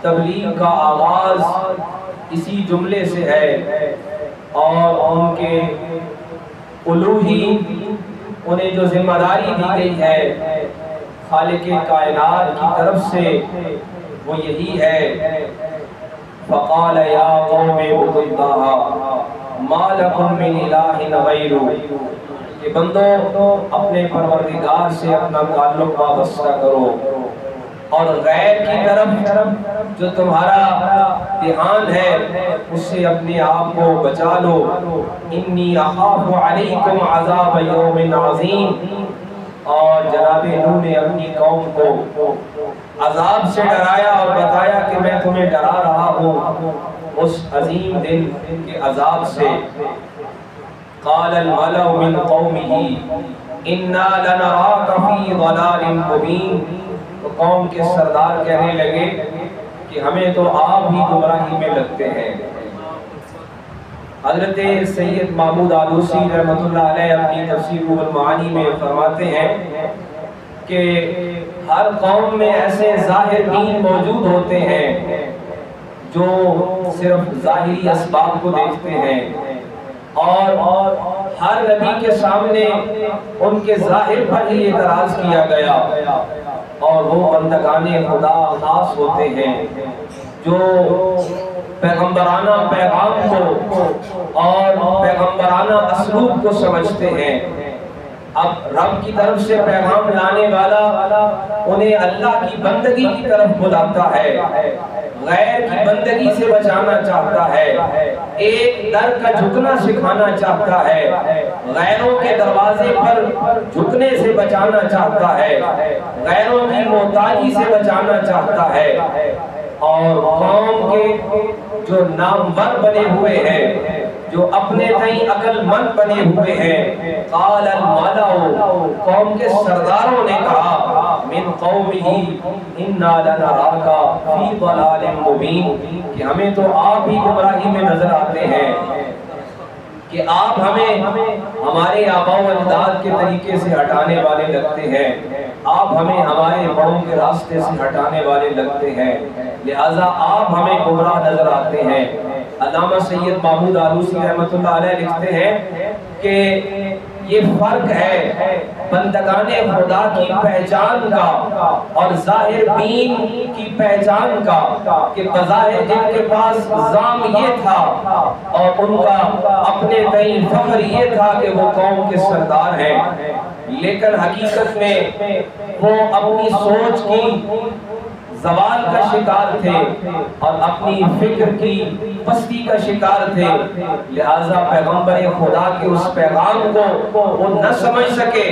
تبلیغ کا آغاز اسی جملے سے ہے، اور ان کے الوہی انہیں جو ذمہ داری دی گئی ہے خالق کائنات کی طرف سے وہ یہی ہے، فقال یا قوم اعبدوا اللہ ما لکم من الہ غیرہ، کہ بندو اپنے پروردگار سے اپنا تعلق وابستہ کرو اور غیر کی طرف جو تمہارا دھیان ہے اس سے اپنے آپ کو بچا لو۔ انی اخاف علیکم عذاب یوم عظیم، اور جناب نوح نے اپنی قوم کو عذاب سے ڈرایا اور بتایا کہ میں تمہیں ڈرا رہا ہوں اس عظیم دن کے عذاب سے۔ قال الملأ من قومه انا لنراک فی ضلال مبین، تو قوم کے سردار کہنے لگے کہ ہمیں تو آپ ہی گمراہی میں لگتے ہیں۔ حضرت سید محمود آلوسی رحمۃ اللہ علیہ اپنی تفسیر روح المعانی میں فرماتے ہیں کہ ہر قوم میں ایسے ظاہر دین موجود ہوتے ہیں جو صرف ظاہری اسباب کو دیکھتے ہیں، اور ہر نبی کے سامنے ان کے ظاہر پر ہی اعتراض کیا گیا، اور وہ بندگان خدا خاص ہوتے ہیں جو پیغمبرانہ پیغام کو اور پیغمبرانہ اسلوب کو سمجھتے ہیں۔ اب رب کی طرف سے پیغام لانے والا انہیں اللہ کی بندگی کی طرف بلاتا ہے، غیر کی بندگی سے بچانا چاہتا ہے، ایک در کا جھکنا سکھانا چاہتا ہے، غیروں کے دروازے پر جھکنے سے بچانا چاہتا ہے، غیروں کی محتاجی سے بچانا چاہتا ہے، اور قوم کے جو نامور بنے ہوئے ہیں، جو اپنے تئیں عقل مند بنے ہوئے ہیں، قال الملأ، قوم کے سرداروں نے کہا، من قومہ انا لنراک فی ضلال مبین، کہ ہمیں تو آپ ہی گمراہی میں نظر آتے ہیں، کہ آپ ہمیں ہمارے آباء و اجداد کے طریقے سے ہٹانے والے لگتے ہیں، آپ ہمیں ہمارے بڑوں کے راستے سے ہٹانے والے لگتے ہیں، لہٰذا آپ ہمیں گمراہ نظر آتے ہیں۔ علامہ سید محمود آلوسی رحمۃ اللہ علیہ لکھتے ہیں کہ یہ فرق ہے بندگان خدا کی پہچان کا اور ظاہر دین کی پہچان کا، کہ بظاہر جن کے پاس زام یہ تھا اور ان کا اپنے تئیں فخر یہ تھا کہ وہ قوم کے سردار ہیں، لیکن حقیقت میں وہ اپنی سوچ کی زوال کا شکار تھے اور اپنی فکر کی پستی کا شکار تھے، لہٰذا پیغمبر خدا کے اس پیغام کو وہ نہ سمجھ سکے،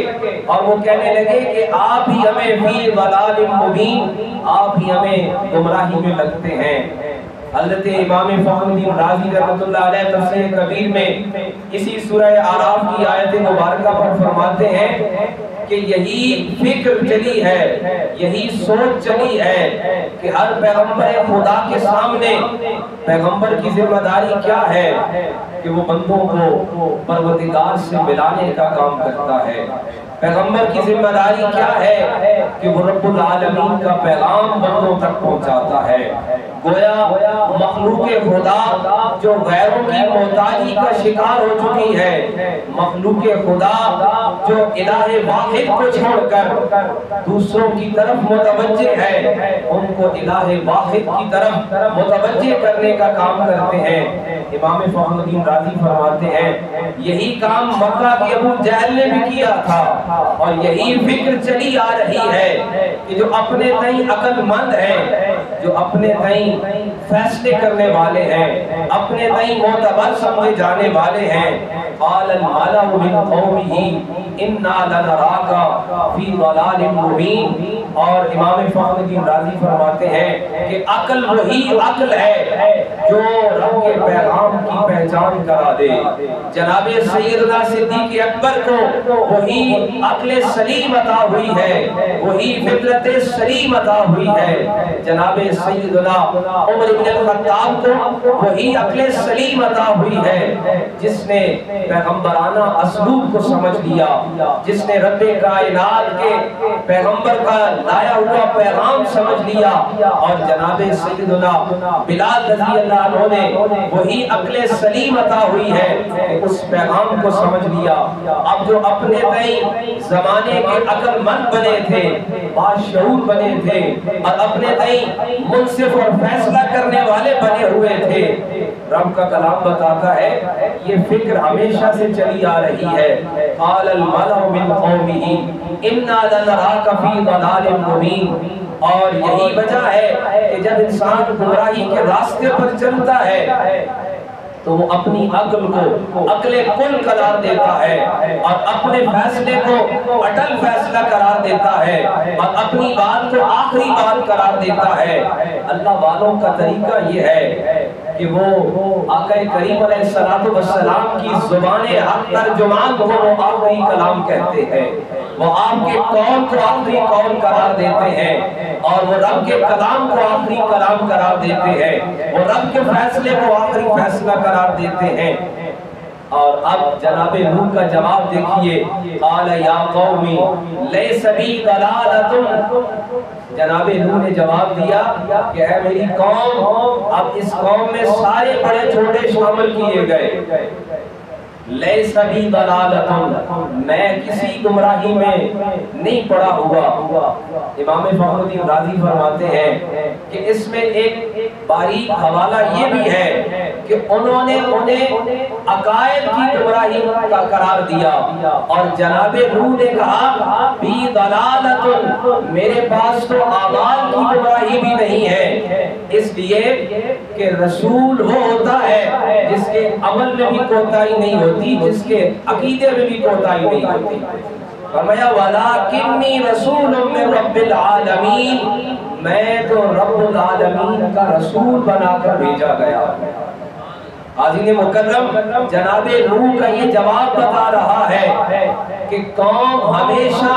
اور وہ کہنے لگے کہ آپ ہی ہمیں فی ضلال مبین، آپ ہی ہمیں گمراہی میں لگتے ہیں۔ حضرت امام فخر الدین رازی رحمۃ اللہ علیہ تفسیر کبیر میں اسی سورہ اعراف کی آیت مبارکہ پر فرماتے ہیں کہ یہی فکر چلی ہے، یہی سوچ چلی ہے کہ ہر پیغمبر خدا کے سامنے پیغمبر کی ذمہ داری کیا ہے کہ وہ بندوں کو پروردگار سے ملانے کا کام کرتا ہے، پیغمبر کی ذمہ داری کیا ہے کہ وہ رب العالمین کا پیغام بندوں تک پہنچاتا ہے۔ گویا مخلوق خدا جو غیروں کی محتاجی کا شکار ہو چکی ہے، مخلوق خدا جو الہ واحد کو چھوڑ کر دوسروں کی طرف متوجہ ہے، ان کو الہ واحد کی طرف متوجہ کرنے کا کام کرتے ہیں۔ امام فخر الدین رازی فرماتے ہیں یہی کام مکہ کے ابو جہل نے بھی کیا تھا، اور یہی فکر چلی آ رہی ہے کہ جو اپنے تئیں عقل مند ہیں، جو اپنے تئیں فیصلے کرنے والے ہیں، اپنے تئیں معتبر سمجھے جانے والے ہیں، قال الملأ من قومہ انا لنراک فی ضلال مبین۔ اور امام فخر الدین رازی فرماتے ہیں کہ عقل وہی عقل ہے جو رب کے پیغام کی پہچان کرا دے۔ جناب سیدنا صدیق اکبر کو وہی عقل سلیم عطا ہوئی ہے، وہی فطرت سلیم عطا ہوئی ہے۔ جناب سیدنا عمر بن الخطاب کو وہی عقل سلیم عطا ہوئی ہے، جس نے پیغمبرانہ اسلوب کو سمجھ لیا، جس نے رب کائنات کے پیغمبر کا لایا ہوا پیغام سمجھ لیا، اور جناب سیدنا بلال رضی اللہ عنہ نے وہی عقل سلیم عطا ہوئی ہے کہ اس پیغام کو سمجھ لیا۔ اب جو اپنے تئیں زمانے کے عقل مند بنے تھے، باشعور بنے تھے، اور اپنے تئیں منصف اور فیصلہ کرنے والے بنے ہوئے تھے، رب کا کلام بتاتا ہے یہ فکر ہمیشہ سے چلی آ رہی ہے۔ قال الملأ من قومه انا لنراك في ضلال مبين۔ اور یہی وجہ ہے کہ جب انسان گمراہی کے راستے پر چلتا ہے تو وہ اپنی عقل کو عقل کل قرار دیتا ہے، اور اپنے فیصلے کو اٹل فیصلہ قرار دیتا ہے، اور اپنی بات کو آخری بات قرار دیتا ہے۔ اللہ والوں کا طریقہ یہ ہے کہ وہ آقا کریم علیہ السلام کی زبان حق ترجمان کو وہ آخری کلام کہتے ہیں، وہ آپ کے قول کو آخری قول قرار دیتے ہیں، اور وہ رب کے کلام کو آخری کلام قرار دیتے ہیں، وہ رب کے فیصلے کو آخری فیصلہ قرار دیتے ہیں۔ اور اب جناب نوح کا جواب دیکھیے، قال یا قومی لیس بی ضلالۃ۔ جناب نوح نے جواب دیا کہ اے میری قوم، اب اس قوم میں سارے بڑے چھوٹے شامل کیے گئے، لیس بی ضلالۃ، میں کسی گمراہی میں نہیں پڑا ہوا۔ امام فخر الدین رازی فرماتے ہیں کہ اس میں ایک باریک حوالہ یہ بھی ہے کہ انہوں نے انہیں عقائد کی گمراہی کا قرار دیا، اور جناب نوح نے کہا بی ضلالۃ، میرے پاس تو اعمال کی گمراہی بھی نہیں ہے، اس لیے کہ رسول وہ ہوتا ہے جس کے عمل میں بھی کوتاہی نہیں ہوتی، جس کے عقیدے میں بھی کوتاہی نہیں ہوتی۔ فرمایا وَلَٰكِنِّي رَسُولٌ مِّن رَّبِّ الْعَالَمِينَ، میں تو رب العالمین کا رسول بنا کر بھیجا گیا۔ حاضرین مکرم، جناب نوح کا یہ جواب بتا رہا ہے کہ قوم ہمیشہ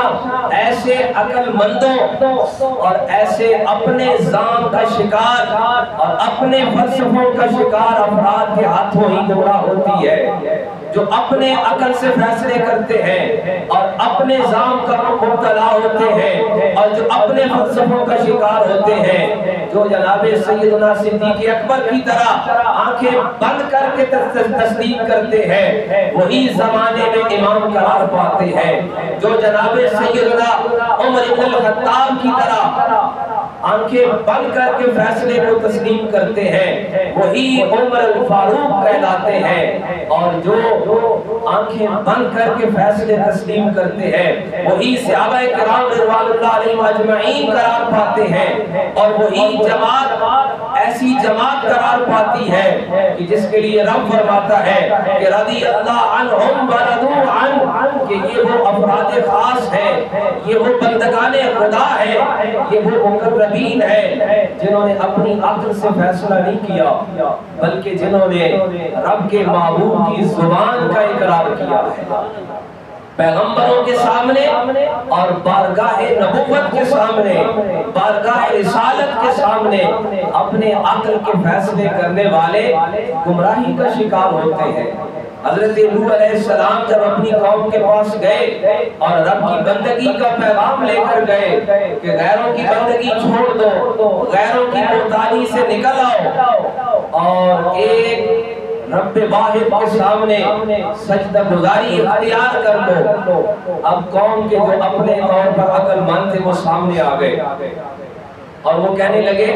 ایسے عقل مندوں اور ایسے اپنے ذہن کا شکار اور اپنے فلسفوں کا شکار افراد کے ہاتھوں ہی گمراہ ہوتی ہے، جو اپنے عقل سے فیصلے کرتے ہیں اور اپنے ذہن کا مبتلا ہوتے ہیں، اور جو اپنے فلسفوں کا شکار ہوتے ہیں، جو جناب سیدنا صدیق اکبر کی طرح آنکھیں بند کر کے تصدیق کرتے ہیں، وہی زمانے میں امام قرار پاتے ہیں۔ جو جناب سیدنا عمر بن الخطاب کی طرح آنکھیں بند کر کے فیصلے کو تسلیم کرتے ہیں، وہی عمر الفاروق کہلاتے ہیں، اور جو آنکھیں بند کر کے فیصلے تسلیم کرتے ہیں وہی صحابہ کرام رضوان اللہ علیہم اجمعین قرار پاتے ہیں، اور وہی جماعت ایسی جماعت قرار پاتی ہے کہ جس کے لیے رب فرماتا ہے کہ رضی اللہ عنہم ورضوا عنہ، کہ یہ وہ افراد خاص ہیں، یہ وہ بندگان خدا ہیں، یہ وہ مقربین ہیں جنہوں نے اپنی عقل سے فیصلہ نہیں کیا، بلکہ جنہوں نے رب کے معبود کی زبان کا اقرار کیا ہے۔ پیغمبروں کے سامنے اور بارگاہ نبوت کے سامنے، بارگاہ رسالت کے سامنے اپنے عقل کے فیصلے کرنے والے گمراہی کا شکار ہوتے ہیں۔ حضرت نوح علیہ السلام جب اپنی قوم کے پاس گئے اور رب کی بندگی کا پیغام لے کر گئے کہ غیروں کی بندگی چھوڑ دو، غیروں کی محتاجی سے نکل آؤ، اور ایک رب واحد کے سامنے سجدہ گزاری اختیار کر لو، اب قوم کے جو اپنے طور پر عقل مند تھے وہ سامنے آ گئے، اور وہ کہنے لگے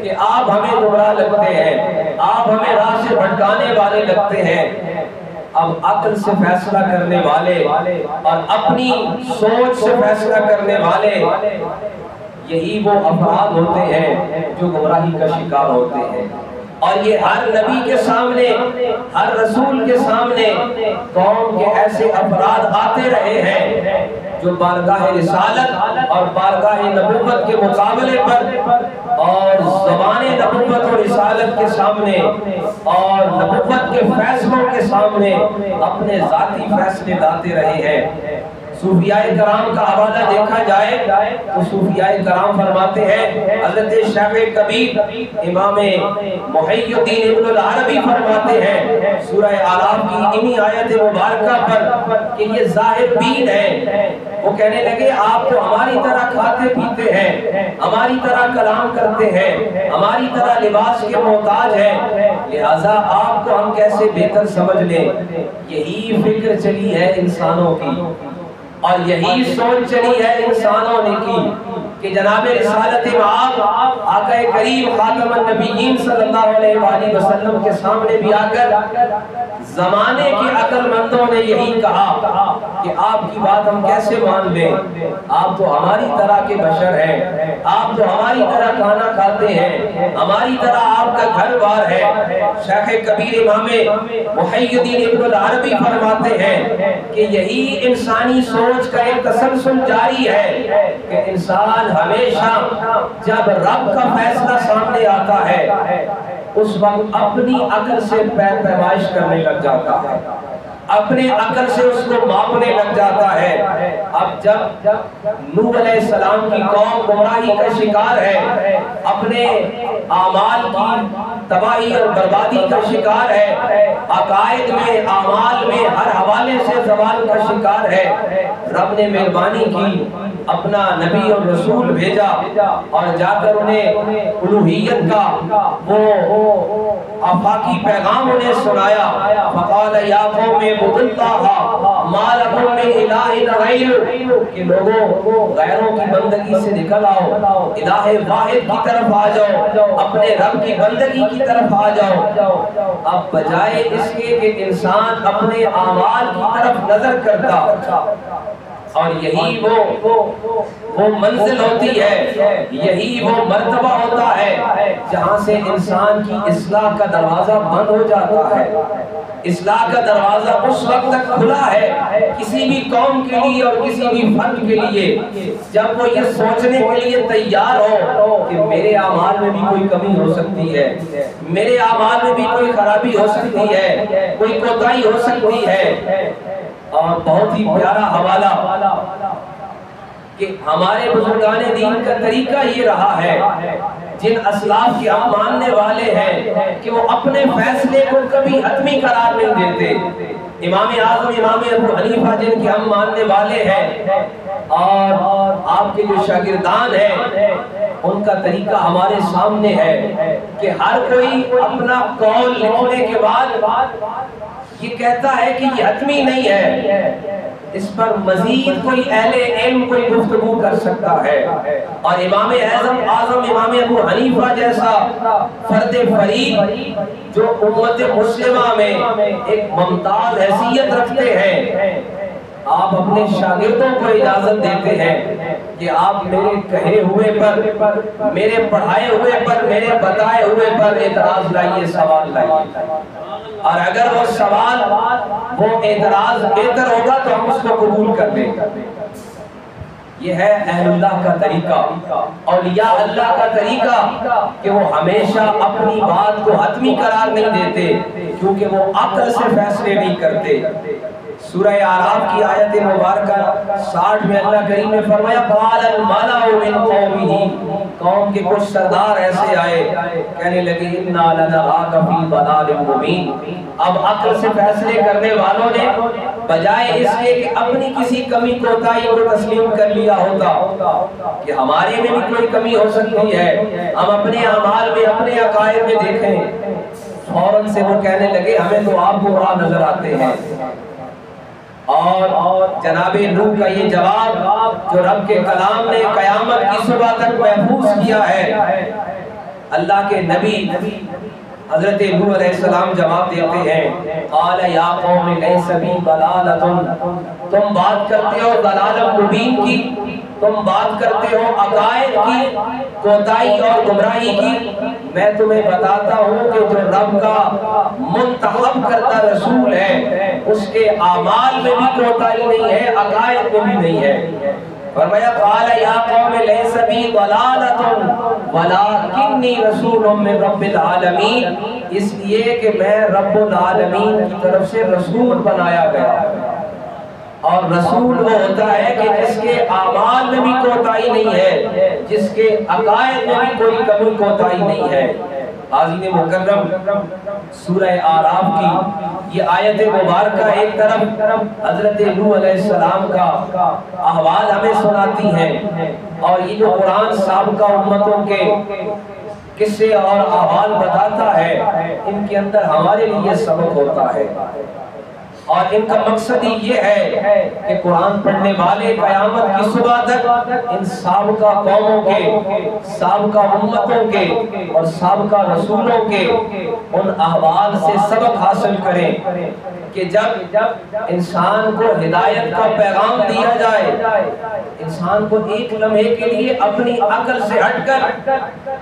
کہ آپ ہمیں گمراہ لگتے ہیں، آپ ہمیں راہ سے بھٹکانے والے لگتے ہیں۔ اب عقل سے فیصلہ کرنے والے اور اپنی سوچ سے فیصلہ کرنے والے یہی وہ افراد ہوتے ہیں جو گمراہی کا شکار ہوتے ہیں، اور یہ ہر نبی کے سامنے، ہر رسول کے سامنے قوم کے ایسے افراد آتے رہے ہیں جو بارگاہ رسالت اور بارگاہ نبوت کے مقابلے پر اور زبان نبوت اور رسالت رسالت کے سامنے اور نبوت کے فیصلوں کے سامنے اپنے ذاتی فیصلے لاتے رہے ہیں۔ صوفیاء کرام کا حوالہ دیکھا جائے تو صوفیاء کرام فرماتے ہیں، حضرت شیخ کبیر امام محی الدین ابن العربی فرماتے ہیں سورہ اعراف کی انہی آیت مبارکہ پر کہ یہ ظاہر بین ہے۔ وہ کہنے لگے آپ تو ہماری طرح کھاتے پیتے ہیں، ہماری طرح کلام کرتے ہیں، ہماری طرح لباس کے محتاج ہیں، لہٰذا آپ کو ہم کیسے بہتر سمجھ لیں۔ یہی فکر چلی ہے انسانوں کی اور یہی سوچ چلی ہے انسانوں نے کی کہ جناب رسالت مآب آقا کریم خاتم النبیین صلی اللہ علیہ وآلہ وسلم کے سامنے بھی آ کر زمانے کے عقل مندوں نے یہی کہا کہ آپ کی بات ہم کیسے مان لیں، آپ تو ہماری طرح کے بشر ہیں، آپ تو ہماری طرح کھانا کھاتے ہیں، ہماری طرح آپ کا گھر بار ہے۔ شیخ کبیر امام محی الدین ابن العربی فرماتے ہیں کہ یہی انسانی سوچ کا ایک تسلسل جاری ہے کہ انسان ہمیشہ جب رب کا فیصلہ سامنے آتا ہے اس وقت اپنی عقل سے پیمائش کرنے لگ جاتا ہے، اپنے عقل سے اس کو ماپنے لگ جاتا ہے۔ اب جب نوح علیہ السلام کی قوم گمراہی کا شکار ہے، اپنے اعمال کی تباہی اور بربادی کا شکار ہے، عقائد میں اعمال میں ہر حوالے سے زوال کا شکار ہے، رب نے مہربانی کی، اپنا نبی اور رسول بھیجا اور جا کر انہیں الوہیت کا وہ آفاقی پیغام انہیں سنایا۔ فقال یا قوم اعبدوا اللہ ما لکم من الہ غیرہ، کہ لوگوں غیروں کی بندگی سے نکل آؤ، الہ واحد کی طرف آ جاؤ، اپنے رب کی بندگی کی طرف آ جاؤ۔ اب بجائے اس کے کہ انسان اپنے اعمال کی طرف نظر کرتا، اور یہی وہ منزل ہوتی ہے، یہی وہ مرتبہ ہوتا ہے جہاں سے انسان کی اصلاح کا دروازہ بند ہو جاتا ہے۔ اصلاح کا دروازہ اس وقت تک کھلا ہے کسی بھی قوم کے لیے اور کسی بھی فرد کے لیے جب وہ یہ سوچنے کے لیے تیار ہو کہ میرے اعمال میں بھی کوئی کمی ہو سکتی ہے، میرے اعمال میں بھی کوئی خرابی ہو سکتی ہے، کوئی کوتاہی ہو سکتی ہے۔ اور بہت ہی پیارا حوالہ کہ ہمارے بزرگان دین کا طریقہ یہ رہا ہے، جن اسلاف کے ہم ماننے والے ہیں کہ وہ اپنے فیصلے کو کبھی حتمی قرار نہیں دیتے۔ امام اعظم امام ابو حنیفہ جن کے ہم ماننے والے ہیں اور آپ کے جو شاگردان ہیں ان کا طریقہ ہمارے سامنے ہے کہ ہر کوئی اپنا قول لکھنے کے بعد یہ کہتا ہے کہ یہ حتمی نہیں ہے، اس پر مزید کوئی اہل علم کوئی گفتگو کر سکتا ہے۔ اور امام اعظم امام ابو حنیفہ جیسا فرد فرید جو امت مسلمہ میں ایک ممتاز حیثیت رکھتے ہیں، آپ اپنے شاگردوں کو اجازت دیتے ہیں کہ آپ میرے کہے ہوئے پر، میرے پڑھائے ہوئے پر، میرے بتائے ہوئے پر اعتراض لائیے، سوال لائیے، اور اگر وہ سوال وہ اعتراض بہتر ہوگا تو ہم اس کو قبول کر لیں۔ یہ ہے اہل اللہ کا طریقہ، اولیاء اللہ کا طریقہ کہ وہ ہمیشہ اپنی بات کو حتمی قرار نہیں دیتے کیونکہ وہ عقل سے فیصلے نہیں کرتے۔ سورہ اعراف کی آیت مبارکہ 60 میں اللہ کریم نے فرمایا قال الملأ من قومه، قوم کے کچھ سردار ایسے آئے کہنے لگے انا لنراک فی ضلال مبین۔ اب عقل سے فیصلے کرنے والوں نے بجائے اس کے کہ اپنی کسی کمی کوتاہی کو تسلیم کر لیا ہوتا کہ ہمارے میں بھی کوئی کمی ہو سکتی ہے، ہم اپنے اعمال میں اپنے عقائد میں دیکھیں، فوراً سے وہ کہنے لگے ہمیں تو آپ گمراہ نظر آتے ہیں۔ اور جناب نوح کا یہ جواب جو رب کے کلام نے قیامت کی صبح تک محفوظ کیا ہے، اللہ کے نبی حضرت نوح علیہ السلام جواب دیتے ہیں قال یا قوم لیس بی ضلالۃ، تم بات کرتے ہو ضلالت مبین کی، تم بات کرتے ہو عقائد کی کوتاہی اور گمراہی کی، میں تمہیں بتاتا ہوں کہ جو رب کا منتخب کرتا رسول ہے اس کے اعمال میں بھی کوتاہی نہیں ہے، عقائد میں بھی نہیں ہے۔ فرمایا قال یا قوم لیس بی ضلالۃ ولکنی رسول من رب العالمین، اس لیے کہ میں رب العالمین کی طرف سے رسول بنایا گیا، اور رسول وہ ہوتا ہے کہ جس کے اعمال میں بھی کوتاہی نہیں ہے، جس کے عقائد میں بھی کوئی کمی کوتاہی نہیں ہے۔ حاضرین مکرم، سورہ اعراف کی یہ آیت مبارکہ ایک طرف حضرت نوح علیہ السلام کا احوال ہمیں سناتی ہیں، اور یہ جو قرآن سابقہ امتوں کے قصے اور احوال بتاتا ہے، ان کے اندر ہمارے لیے سبق ہوتا ہے، اور ان کا مقصد ہی یہ ہے کہ قرآن پڑھنے والے قیامت کی صبح تک ان سابقہ قوموں کے، سابقہ امتوں کے اور سابقہ رسولوں کے ان احوال سے سبق حاصل کریں کہ جب انسان کو ہدایت کا پیغام دیا جائے، انسان کو ایک لمحے کے لیے اپنی عقل سے ہٹ کر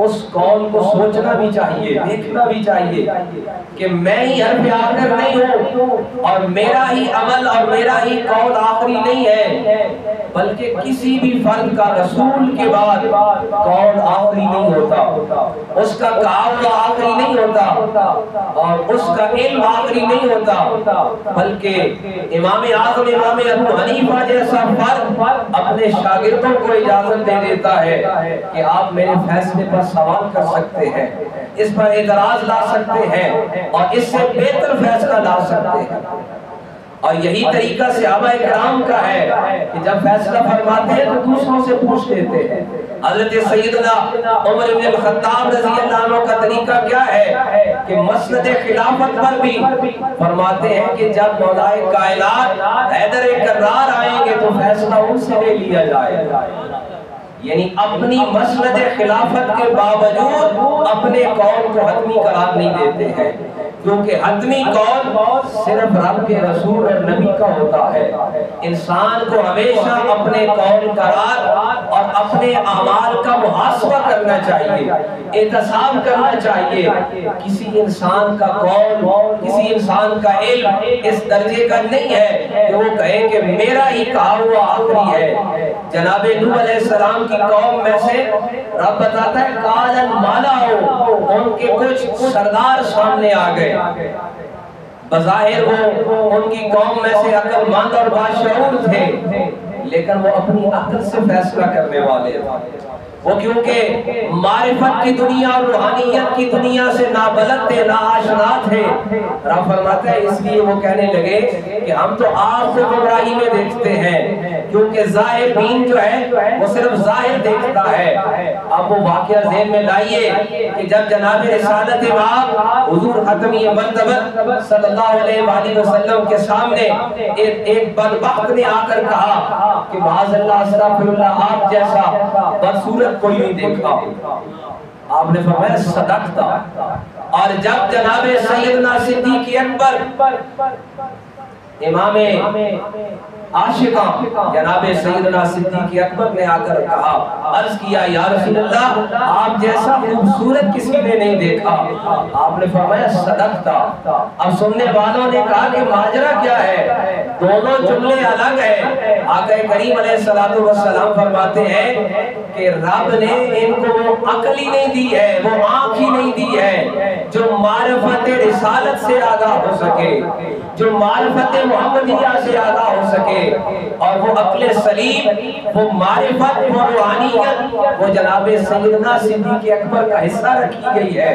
اس قول کو سوچنا بھی چاہیے، دیکھنا بھی چاہیے کہ میں ہی حرف آخر نہیں ہوں، اور میرا ہی عمل اور میرا ہی قول آخری نہیں ہے، بلکہ کسی بھی فرد کا رسول کے بعد قول آخری نہیں ہوتا، اس کا کہا ہوا آخری نہیں ہوتا، اور اس کا علم آخری نہیں ہوتا، بلکہ امام اعظم امام ابو حنیفہ جیسا فرد اپنے شاگردوں کو اجازت دے دیتا ہے کہ آپ میرے فیصلے پر سوال کر سکتے ہیں، اس پر اعتراض لا سکتے ہیں، اور اس سے بہتر فیصلہ لا سکتے ہیں۔ اور یہی طریقہ صحابہ کرام کا ہے کہ جب فیصلہ فرماتے ہیں تو دوسروں سے پوچھ لیتے ہیں۔ حضرت سیدنا عمر بن الخطاب رضی اللہ عنہ کا طریقہ کیا ہے کہ مسند خلافت پر بھی فرماتے ہیں کہ جب مولائے کائنات حیدر کرار آئیں گے تو فیصلہ ان سے لے لیا جائے گا، یعنی اپنی مسند خلافت کے باوجود اپنے قول کو حتمی قرار نہیں دیتے ہیں، کیونکہ حتمی قول صرف رب کے رسول اور نبی کا ہوتا ہے۔ انسان کو ہمیشہ اپنے قول قرار اور اپنے اعمال کا محاسبہ کرنا چاہیے، احتساب کرنا چاہیے۔ کسی انسان کا قول، کسی انسان کا علم اس درجے کا نہیں ہے کہ وہ کہے کہ میرا ہی کہا ہوا آخری ہے۔ جناب نوح علیہ السلام کی قوم میں سے رب بتاتا ہے قال الملأ، ان کے کچھ سردار سامنے آ گئے، بظاہر وہ ان کی قوم میں سے عقل مند اور باشعور تھے، لیکن وہ اپنی عقل سے فیصلہ کرنے والے تھے، وہ کیونکہ معرفت کی دنیا اور روحانیت کی دنیا سے نابلد تھے، ناآشنا تھے۔ رب فرماتا ہے اس لیے وہ کہنے لگے کہ ہم تو آپ کو گمراہی میں دیکھتے ہیں، کیونکہ ظاہر بین جو ہے وہ صرف ظاہر دیکھتا ہے۔ اب وہ واقعہ ذہن میں لائیے کہ جب جناب رسالت مآب حضور ختمی مرتبہ صلی اللہ علیہ وآلہ وسلم کے سامنے ایک بدبخت نے آ کر کہا کہ معاذ اللہ استغفر اللہ، آپ جیسا بدصورت کوئی نہیں دیکھا، آپ نے فرمایا صدقتا۔ اور جب جناب سیدنا صدیق اکبر امام عاشقاں جناب سیدنا صدیق اکبر نے آ کر کہا، عرض کیا یا رسول اللہ آپ جیسا خوبصورت کسی نے نہیں دیکھا، آپ نے فرمایا صدقتا۔ اب سننے والوں نے کہا کہ ماجرا کیا ہے، دونوں جملے الگ ہیں۔ آقا کریم علیہ السلام فرماتے ہیں کہ رب نے ان کو وہ عقل ہی نہیں دی ہے، وہ آنکھ ہی نہیں دی ہے جو معرفت رسالت سے آگاہ ہو سکے، جو معرفت محمدیہ سے آگاہ ہو سکے، اور وہ عقل سلیم، وہ معرفت، وہ روحانیت، وہ جناب سیدنا صدیق اکبر کا حصہ رکھی گئی ہے،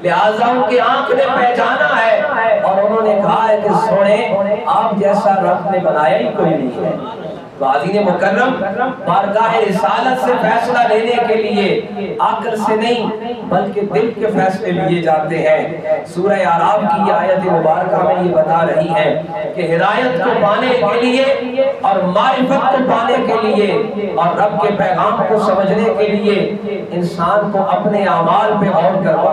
لہٰذا ان کی آنکھ نے پہچانا ہے، اور انہوں نے کہا ہے کہ سونے آپ جیسا رب نے بنایا ہی کوئی نہیں ہے۔ حاضرین مکرم، بارگاہ رسالت سے فیصلہ لینے کے لیے عقل سے نہیں بلکہ دل کے فیصلے لیے جاتے ہیں۔ سورہ اعراف کی آیت مبارکہ میں یہ بتا رہی ہے کہ ہدایت کو پانے کے لیے اور معرفت کو پانے کے لیے اور رب کے پیغام کو سمجھنے کے لیے انسان کو اپنے اعمال پہ غور کرنا